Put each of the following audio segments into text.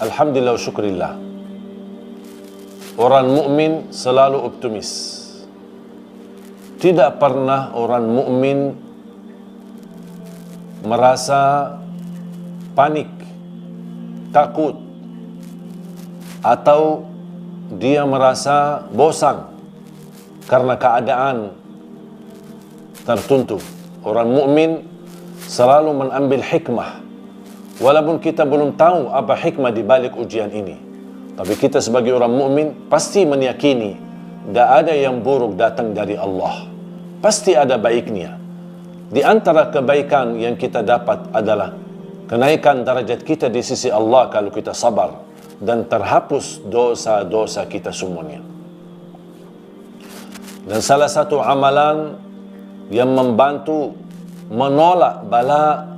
Alhamdulillah wa syukurillah. Orang mukmin selalu optimis. Tidak pernah orang mukmin merasa panik, takut, atau dia merasa bosan karena keadaan tertentu. Orang mukmin selalu mengambil hikmah, walaupun kita belum tahu apa hikmah di balik ujian ini. Tapi kita sebagai orang mukmin pasti meyakini tidak ada yang buruk datang dari Allah. Pasti ada baiknya. Di antara kebaikan yang kita dapat adalah kenaikan darajat kita di sisi Allah kalau kita sabar, dan terhapus dosa-dosa kita semuanya. Dan salah satu amalan yang membantu menolak bala,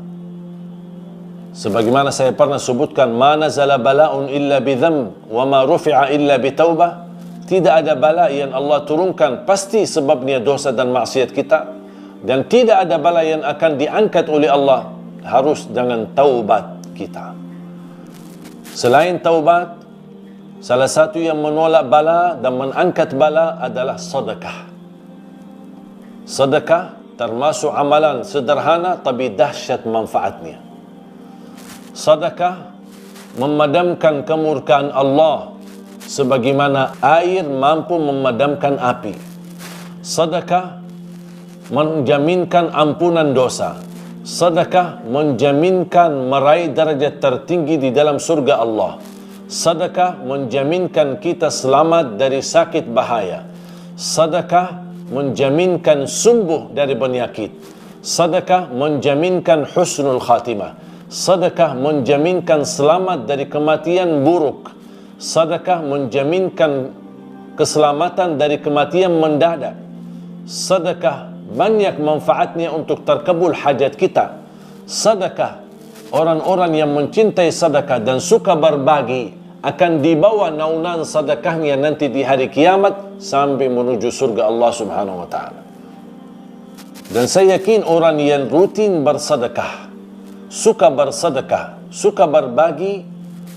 sebagaimana saya pernah sebutkan, ma nazala bala'un illa bidham wa ma rufi'a illa bitaubah. Tidak ada bala yang Allah turunkan pasti sebabnya dosa dan maksiat kita, dan tidak ada bala yang akan diangkat oleh Allah harus dengan taubat kita. Selain taubat, salah satu yang menolak bala dan mengangkat bala adalah sedekah. Sedekah termasuk amalan sederhana tapi dahsyat manfaatnya. Sedekah memadamkan kemurkaan Allah sebagaimana air mampu memadamkan api. Sedekah menjaminkan ampunan dosa. Sedekah menjaminkan meraih darjat tertinggi di dalam surga Allah. Sedekah menjaminkan kita selamat dari sakit bahaya. Sedekah menjaminkan sembuh dari penyakit. Sedekah menjaminkan husnul khatimah. Sedekah menjaminkan selamat dari kematian buruk. Sedekah menjaminkan keselamatan dari kematian mendadak. Sedekah banyak manfaatnya untuk terkabul hajat kita. Sedekah, orang-orang yang mencintai sedekah dan suka berbagi akan dibawa naungan sedekahnya nanti di hari kiamat sampai menuju surga Allah Subhanahu wa taala. Dan saya yakin orang yang rutin bersedekah, suka bersedekah, suka berbagi,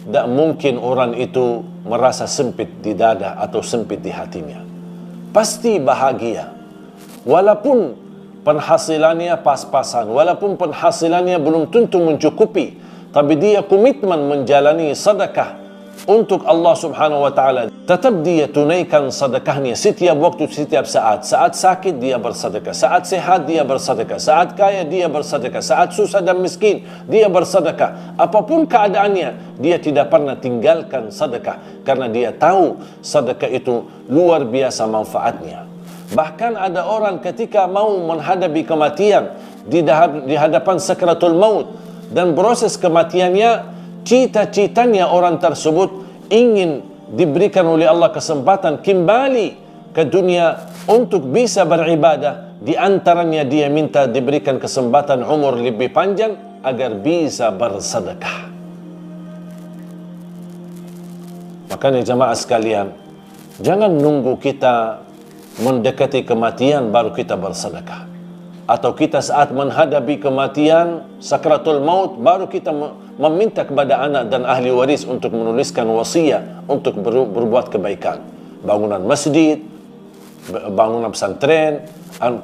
tak mungkin orang itu merasa sempit di dada atau sempit di hatinya. Pasti bahagia. Walaupun penghasilannya pas-pasan, walaupun penghasilannya belum tentu mencukupi, tapi dia komitmen menjalani sedekah untuk Allah Subhanahu wa taala. Tetap dia tunaikan sedekahnya setiap waktu, setiap saat. Saat sakit dia bersedekah, saat sehat dia bersedekah, saat kaya dia bersedekah, saat susah dan miskin dia bersedekah. Apapun keadaannya, dia tidak pernah tinggalkan sedekah karena dia tahu sedekah itu luar biasa manfaatnya. Bahkan ada orang ketika mau menghadapi kematian di hadapan sakratul maut dan proses kematiannya, cita-citanya orang tersebut ingin diberikan oleh Allah kesempatan kembali ke dunia untuk bisa beribadah. Di antaranya dia minta diberikan kesempatan umur lebih panjang agar bisa bersedekah. Makanya jamaah sekalian, jangan nunggu kita mendekati kematian baru kita bersedekah, atau kita saat menghadapi kematian sakratul maut baru kita meminta kepada anak dan ahli waris untuk menuliskan wasiat untuk berbuat kebaikan, bangunan masjid, bangunan pesantren,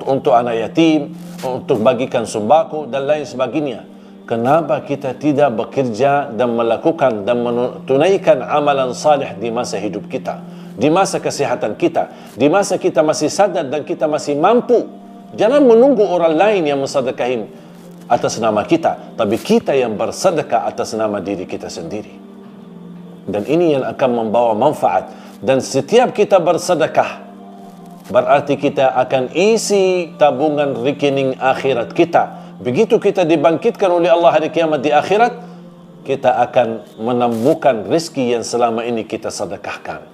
untuk anak yatim, untuk bagikan sembako dan lain sebagainya. Kenapa kita tidak bekerja dan melakukan dan menunaikan amalan salih di masa hidup kita, di masa kesehatan kita, di masa kita masih sadar dan kita masih mampu? Jangan menunggu orang lain yang mensedekahin atas nama kita, tapi kita yang bersedekah atas nama diri kita sendiri. Dan ini yang akan membawa manfaat. Dan setiap kita bersedekah, berarti kita akan isi tabungan rekening akhirat kita. Begitu kita dibangkitkan oleh Allah hari kiamat di akhirat, kita akan menemukan rezeki yang selama ini kita sedekahkan.